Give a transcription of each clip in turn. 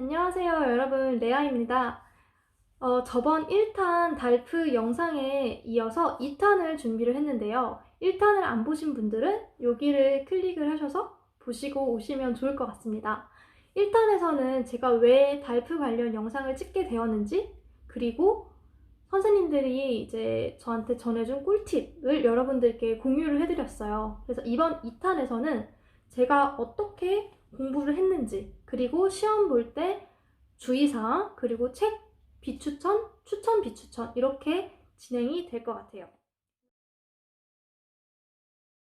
안녕하세요, 여러분. 레아입니다. 저번 1탄 달프 영상에 이어서 2탄을 준비를 했는데요. 1탄을 안 보신 분들은 여기를 클릭을 하셔서 보시고 오시면 좋을 것 같습니다. 1탄에서는 제가 왜 달프 관련 영상을 찍게 되었는지, 그리고 선생님들이 이제 저한테 전해준 꿀팁을 여러분들께 공유를 해드렸어요. 그래서 이번 2탄에서는 제가 어떻게 공부를 했는지, 그리고 시험 볼 때 주의사항, 그리고 책 비추천, 추천 비추천 이렇게 진행이 될 것 같아요.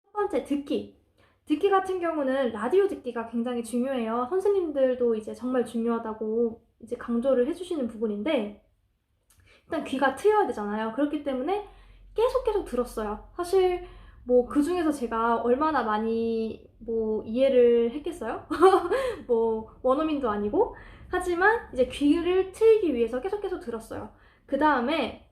첫 번째, 듣기. 듣기 같은 경우는 라디오 듣기가 굉장히 중요해요. 선생님들도 이제 정말 중요하다고 이제 강조를 해주시는 부분인데, 일단 귀가 트여야 되잖아요. 그렇기 때문에 계속 들었어요. 사실 뭐 그 중에서 제가 얼마나 많이 뭐 이해를 했겠어요? 뭐 원어민도 아니고. 하지만 이제 귀를 트이기 위해서 계속 들었어요. 그 다음에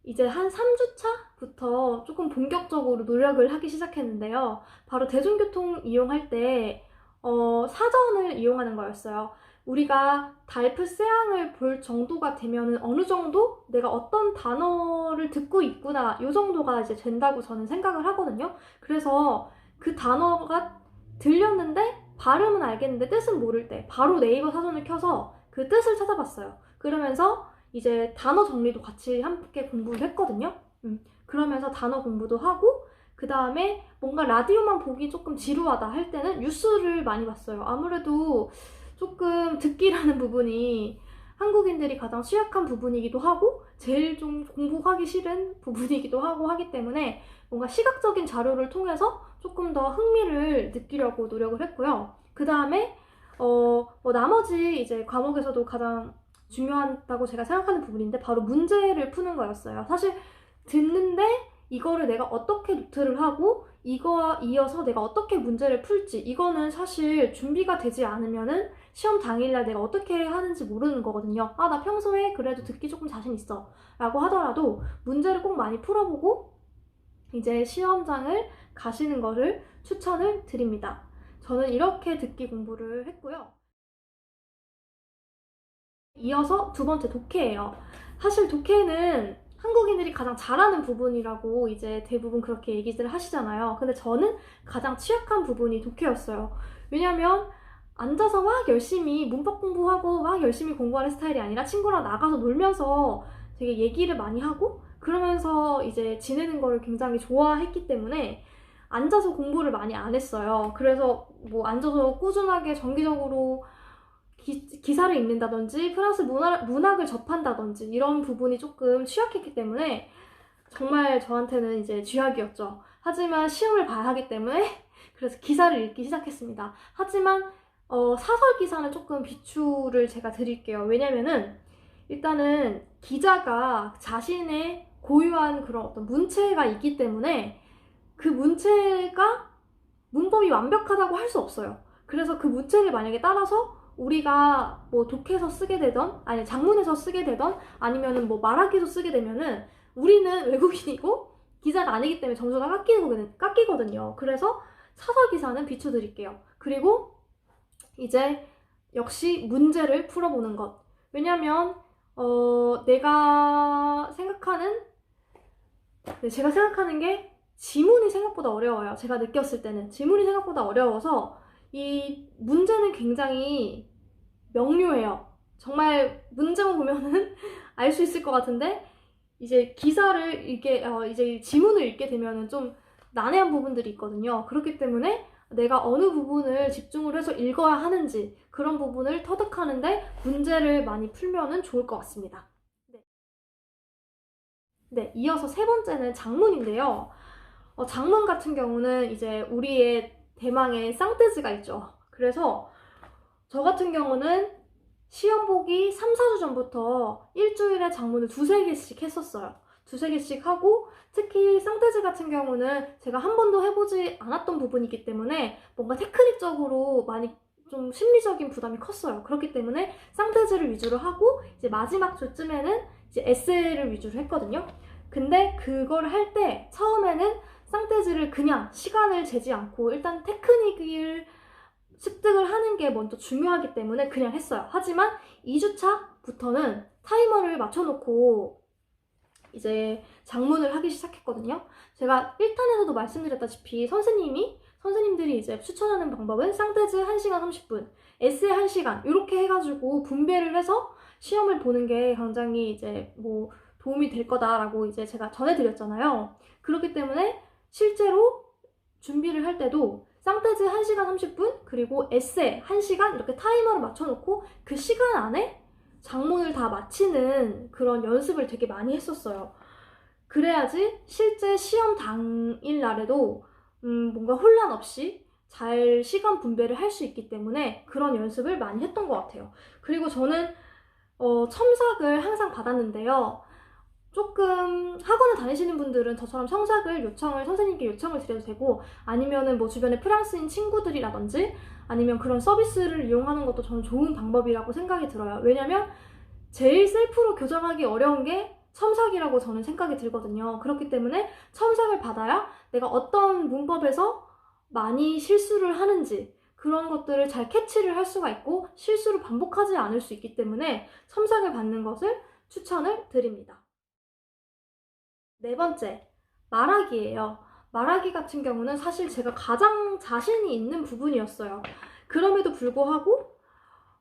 이제 한 3주차부터 조금 본격적으로 노력을 하기 시작했는데요. 바로 대중교통 이용할 때 사전을 이용하는 거였어요. 우리가 달프 세앙을 볼 정도가 되면은 어느 정도 내가 어떤 단어를 듣고 있구나, 이 정도가 이제 된다고 저는 생각을 하거든요. 그래서 그 단어가 들렸는데 발음은 알겠는데 뜻은 모를 때 바로 네이버 사전을 켜서 그 뜻을 찾아봤어요. 그러면서 이제 단어 정리도 같이 함께 공부를 했거든요. 그러면서 단어 공부도 하고, 그 다음에 뭔가 라디오만 보기 조금 지루하다 할 때는 뉴스를 많이 봤어요. 아무래도 조금 듣기라는 부분이 한국인들이 가장 취약한 부분이기도 하고 제일 좀 공부하기 싫은 부분이기도 하고 하기 때문에 뭔가 시각적인 자료를 통해서 조금 더 흥미를 느끼려고 노력을 했고요. 그 다음에 나머지 이제 과목에서도 가장 중요하다고 제가 생각하는 부분인데 바로 문제를 푸는 거였어요. 사실 듣는데 이거를 내가 어떻게 노트를 하고 이거와 이어서 내가 어떻게 문제를 풀지, 이거는 사실 준비가 되지 않으면은 시험 당일날 내가 어떻게 하는지 모르는 거거든요. 나 평소에 그래도 듣기 조금 자신 있어 라고 하더라도 문제를 꼭 많이 풀어보고 이제 시험장을 가시는 거를 추천을 드립니다. 저는 이렇게 듣기 공부를 했고요. 이어서 두 번째, 독해예요. 사실 독해는 한국인들이 가장 잘하는 부분이라고 이제 대부분 그렇게 얘기들 하시잖아요. 근데 저는 가장 취약한 부분이 독해였어요. 왜냐면 앉아서 막 열심히 문법 공부하고 막 열심히 공부하는 스타일이 아니라 친구랑 나가서 놀면서 되게 얘기를 많이 하고 그러면서 이제 지내는 거를 굉장히 좋아했기 때문에 앉아서 공부를 많이 안 했어요. 그래서 뭐 앉아서 꾸준하게 정기적으로 기사를 읽는다든지 프랑스 문학을 접한다든지 이런 부분이 조금 취약했기 때문에 정말 저한테는 이제 쥐약이었죠. 하지만 시험을 봐야 하기 때문에 그래서 기사를 읽기 시작했습니다. 하지만 사설 기사는 조금 비추를 제가 드릴게요. 왜냐면은 일단은 기자가 자신의 고유한 그런 어떤 문체가 있기 때문에 그 문체가 문법이 완벽하다고 할 수 없어요. 그래서 그 문체를 만약에 따라서 우리가 뭐 독해서 쓰게 되던, 아니 장문에서 쓰게 되던, 아니면은 뭐 말하기로 쓰게 되면은 우리는 외국인이고 기자가 아니기 때문에 점수가 깎이거든요. 그래서 사설 기사는 비춰드릴게요. 그리고 이제 역시 문제를 풀어보는 것. 왜냐면 제가 생각하는 게 지문이 생각보다 어려워요. 제가 느꼈을 때는 지문이 생각보다 어려워서 이 문제는 굉장히 명료해요. 정말 문제만 보면은 알 수 있을 것 같은데 이제 기사를 이제 지문을 읽게 되면은 좀 난해한 부분들이 있거든요. 그렇기 때문에 내가 어느 부분을 집중을 해서 읽어야 하는지 그런 부분을 터득하는데 문제를 많이 풀면은 좋을 것 같습니다. 네, 이어서 세 번째는 장문인데요. 장문 같은 경우는 이제 우리의 대망의 쌍떼즈가 있죠. 그래서 저 같은 경우는 시험 보기 3, 4주 전부터 일주일에 장문을 두세 개씩 했었어요. 두세 개씩 하고 특히 쌍떼즈 같은 경우는 제가 한 번도 해보지 않았던 부분이기 때문에 뭔가 테크닉적으로 많이 좀 심리적인 부담이 컸어요. 그렇기 때문에 쌍떼즈를 위주로 하고 이제 마지막 주쯤에는 이제 에세이를 위주로 했거든요. 근데 그걸 할 때 처음에는 쌍떼즈를 그냥 시간을 재지 않고 일단 테크닉을 습득을 하는 게 먼저 중요하기 때문에 그냥 했어요. 하지만 2주차부터는 타이머를 맞춰놓고 이제 장문을 하기 시작했거든요. 제가 1탄에서도 말씀드렸다시피 선생님들이 이제 추천하는 방법은 쌍테즈 1시간 30분, 에세 1시간 이렇게 해가지고 분배를 해서 시험을 보는 게 굉장히 이제 뭐 도움이 될 거다라고 이제 제가 전해드렸잖아요. 그렇기 때문에 실제로 준비를 할 때도 쌍테즈 1시간 30분 그리고 에세 1시간 이렇게 타이머를 맞춰놓고 그 시간 안에 장문을 다 마치는 그런 연습을 되게 많이 했었어요. 그래야지 실제 시험 당일 날에도 뭔가 혼란 없이 잘 시간 분배를 할 수 있기 때문에 그런 연습을 많이 했던 것 같아요. 그리고 저는 첨삭을 항상 받았는데요. 조금 학원을 다니시는 분들은 저처럼 첨삭을 선생님께 요청을 드려도 되고, 아니면은 뭐 주변에 프랑스인 친구들이라든지 아니면 그런 서비스를 이용하는 것도 저는 좋은 방법이라고 생각이 들어요. 왜냐면 제일 셀프로 교정하기 어려운 게 첨삭이라고 저는 생각이 들거든요. 그렇기 때문에 첨삭을 받아야 내가 어떤 문법에서 많이 실수를 하는지 그런 것들을 잘 캐치를 할 수가 있고 실수를 반복하지 않을 수 있기 때문에 첨삭을 받는 것을 추천을 드립니다. 네 번째, 말하기예요. 말하기 같은 경우는 사실 제가 가장 자신이 있는 부분이었어요. 그럼에도 불구하고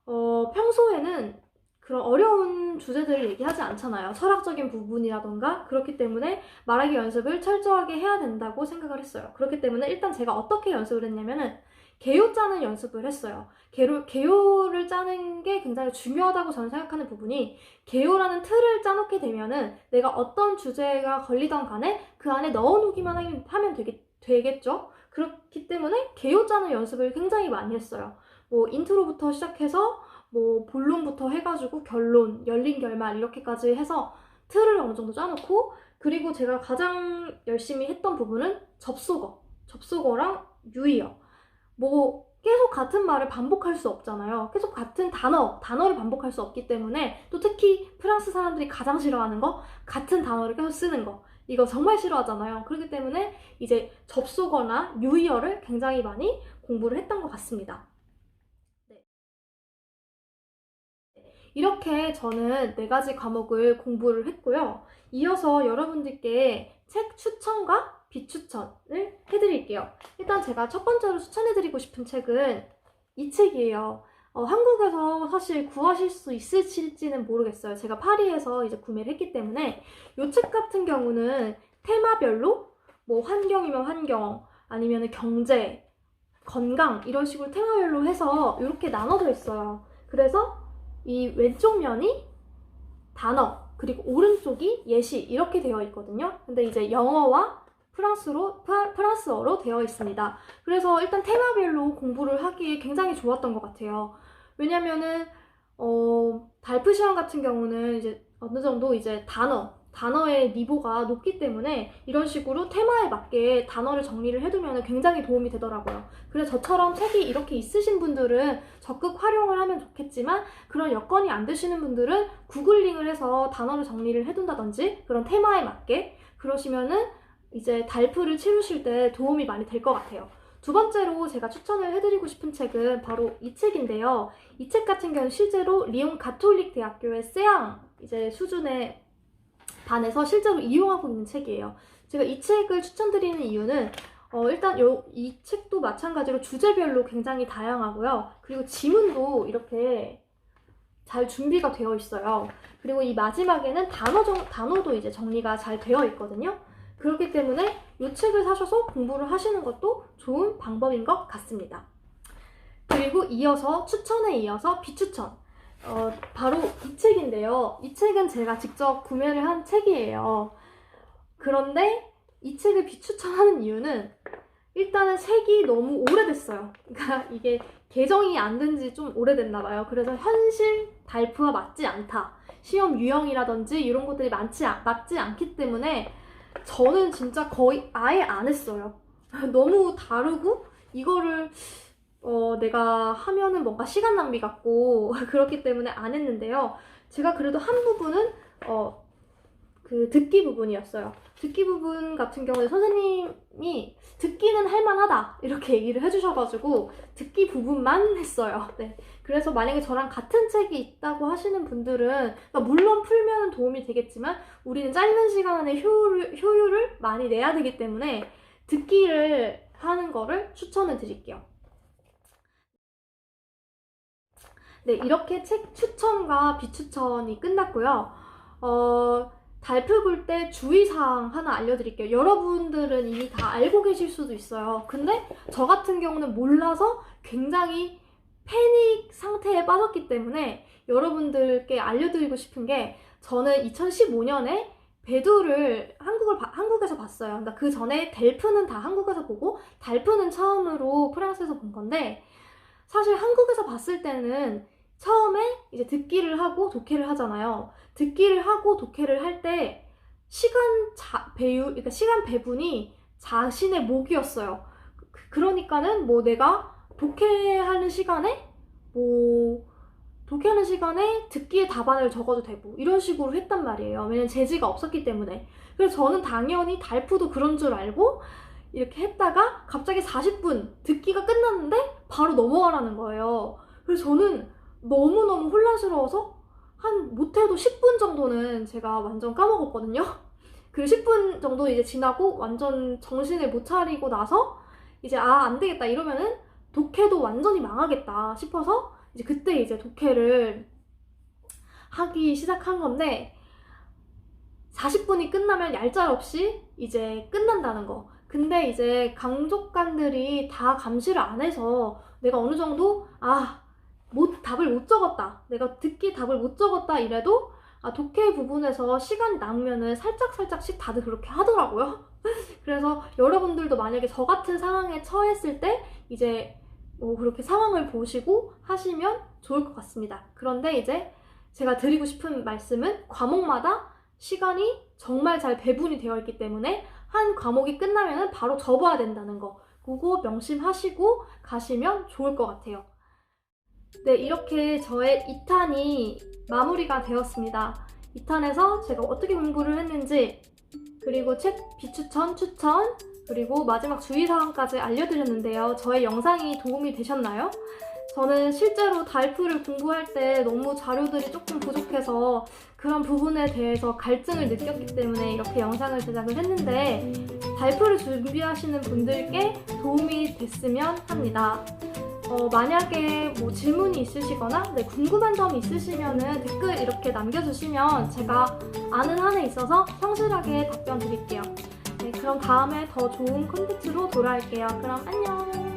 평소에는 그런 어려운 주제들을 얘기하지 않잖아요. 철학적인 부분이라던가. 그렇기 때문에 말하기 연습을 철저하게 해야 된다고 생각을 했어요. 그렇기 때문에 일단 제가 어떻게 연습을 했냐면은 개요 짜는 연습을 했어요. 개요를 짜는 게 굉장히 중요하다고 저는 생각하는 부분이, 개요라는 틀을 짜놓게 되면은 내가 어떤 주제가 걸리던 간에 그 안에 넣어놓기만 하면 되겠죠? 그렇기 때문에 개요 짜는 연습을 굉장히 많이 했어요. 뭐 인트로부터 시작해서 뭐 본론부터 해가지고 결론, 열린 결말 이렇게까지 해서 틀을 어느 정도 짜놓고, 그리고 제가 가장 열심히 했던 부분은 접속어랑 유의어. 뭐 계속 같은 말을 반복할 수 없잖아요. 계속 같은 단어를 반복할 수 없기 때문에, 또 특히 프랑스 사람들이 가장 싫어하는 거, 같은 단어를 계속 쓰는 거, 이거 정말 싫어하잖아요. 그렇기 때문에 이제 접속어나 유의어를 굉장히 많이 공부를 했던 것 같습니다. 네. 이렇게 저는 4가지 과목을 공부를 했고요. 이어서 여러분들께 책 추천과 비추천을 해드릴게요. 일단 제가 첫 번째로 추천해드리고 싶은 책은 이 책이에요. 한국에서 사실 구하실 수 있으실지는 모르겠어요. 제가 파리에서 이제 구매를 했기 때문에. 이 책 같은 경우는 테마별로 뭐 환경이면 환경, 아니면 경제, 건강 이런 식으로 테마별로 해서 이렇게 나눠져 있어요. 그래서 이 왼쪽 면이 단어, 그리고 오른쪽이 예시 이렇게 되어 있거든요. 근데 이제 영어와 프랑스어로 되어 있습니다. 그래서 일단 테마별로 공부를 하기에 굉장히 좋았던 것 같아요. 왜냐면은 달프 시험 같은 경우는 이제 어느 정도 이제 단어의 니보가 높기 때문에 이런 식으로 테마에 맞게 단어를 정리를 해두면 굉장히 도움이 되더라고요. 그래서 저처럼 책이 이렇게 있으신 분들은 적극 활용을 하면 좋겠지만, 그런 여건이 안 되시는 분들은 구글링을 해서 단어를 정리를 해둔다든지 그런 테마에 맞게 그러시면은 이제 달프를 치르실 때 도움이 많이 될 것 같아요. 두 번째로 제가 추천을 해드리고 싶은 책은 바로 이 책인데요. 이 책 같은 경우는 실제로 리옹 가톨릭 대학교의 세앙 이제 수준의 반에서 실제로 이용하고 있는 책이에요. 제가 이 책을 추천드리는 이유는 일단 이 책도 마찬가지로 주제별로 굉장히 다양하고요. 그리고 지문도 이렇게 잘 준비가 되어 있어요. 그리고 이 마지막에는 단어도 이제 정리가 잘 되어 있거든요. 그렇기 때문에 이 책을 사셔서 공부를 하시는 것도 좋은 방법인 것 같습니다. 그리고 추천에 이어서 비추천. 바로 이 책인데요. 이 책은 제가 직접 구매를 한 책이에요. 그런데 이 책을 비추천하는 이유는 일단은 책이 너무 오래됐어요. 그러니까 이게 개정이 안 된 지 좀 오래됐나 봐요. 그래서 현실 달프와 맞지 않다. 시험 유형이라든지 이런 것들이 맞지 않기 때문에 저는 진짜 거의 아예 안 했어요. 너무 다르고 이거를 내가 하면은 뭔가 시간 낭비 같고 그렇기 때문에 안 했는데요. 제가 그래도 한 부분은 그 듣기 부분이었어요. 듣기 부분 같은 경우에 선생님이 듣기는 할만하다 이렇게 얘기를 해주셔가지고 듣기 부분만 했어요. 네. 그래서 만약에 저랑 같은 책이 있다고 하시는 분들은 그러니까 물론 풀면 도움이 되겠지만 우리는 짧은 시간 안에 효율을 많이 내야 되기 때문에 듣기를 하는 거를 추천을 드릴게요. 네, 이렇게 책 추천과 비추천이 끝났고요. 달프 볼 때 주의사항 하나 알려드릴게요. 여러분들은 이미 다 알고 계실 수도 있어요. 근데 저 같은 경우는 몰라서 굉장히 패닉 상태에 빠졌기 때문에 여러분들께 알려드리고 싶은 게 저는 2015년에 배두를 한국에서 봤어요. 그러니까 그 전에 델프는 다 한국에서 보고 달프는 처음으로 프랑스에서 본 건데 사실 한국에서 봤을 때는 처음에 이제 듣기를 하고 독해를 하잖아요. 듣기를 하고 독해를 할 때 그러니까 시간 배분이 자신의 몫이었어요. 그러니까는 뭐 내가 독해하는 시간에 듣기의 답안을 적어도 되고 이런 식으로 했단 말이에요. 왜냐면 제지가 없었기 때문에. 그래서 저는 당연히 달프도 그런 줄 알고 이렇게 했다가 갑자기 40분 듣기가 끝났는데 바로 넘어가라는 거예요. 그래서 저는 너무너무 혼란스러워서 못해도 10분 정도는 제가 완전 까먹었거든요. 그 10분 정도 이제 지나고 완전 정신을 못 차리고 나서 이제 안 되겠다 이러면은 독해도 완전히 망하겠다 싶어서 이제 그때 이제 독해를 하기 시작한 건데 40분이 끝나면 얄짤없이 이제 끝난다는 거. 근데 이제 강족관들이 다 감시를 안 해서 내가 어느 정도 답을 못 적었다. 내가 듣기 답을 못 적었다 이래도 독해 부분에서 시간이 남으면은 살짝씩 다들 그렇게 하더라고요. 그래서 여러분들도 만약에 저 같은 상황에 처했을 때 이제 그렇게 상황을 보시고 하시면 좋을 것 같습니다. 그런데 이제 제가 드리고 싶은 말씀은 과목마다 시간이 정말 잘 배분이 되어 있기 때문에 한 과목이 끝나면 바로 접어야 된다는 거. 그거 명심하시고 가시면 좋을 것 같아요. 네, 이렇게 저의 2탄이 마무리가 되었습니다. 2탄에서 제가 어떻게 공부를 했는지 그리고 책 비추천, 추천 그리고 마지막 주의사항까지 알려드렸는데요. 저의 영상이 도움이 되셨나요? 저는 실제로 달프를 공부할 때 너무 자료들이 조금 부족해서 그런 부분에 대해서 갈증을 느꼈기 때문에 이렇게 영상을 제작을 했는데 달프를 준비하시는 분들께 도움이 됐으면 합니다. 만약에 뭐 질문이 있으시거나 궁금한 점이 있으시면 댓글 이렇게 남겨주시면 제가 아는 한에 있어서 성실하게 답변 드릴게요. 네, 그럼 다음에 더 좋은 콘텐츠로 돌아올게요. 그럼 안녕!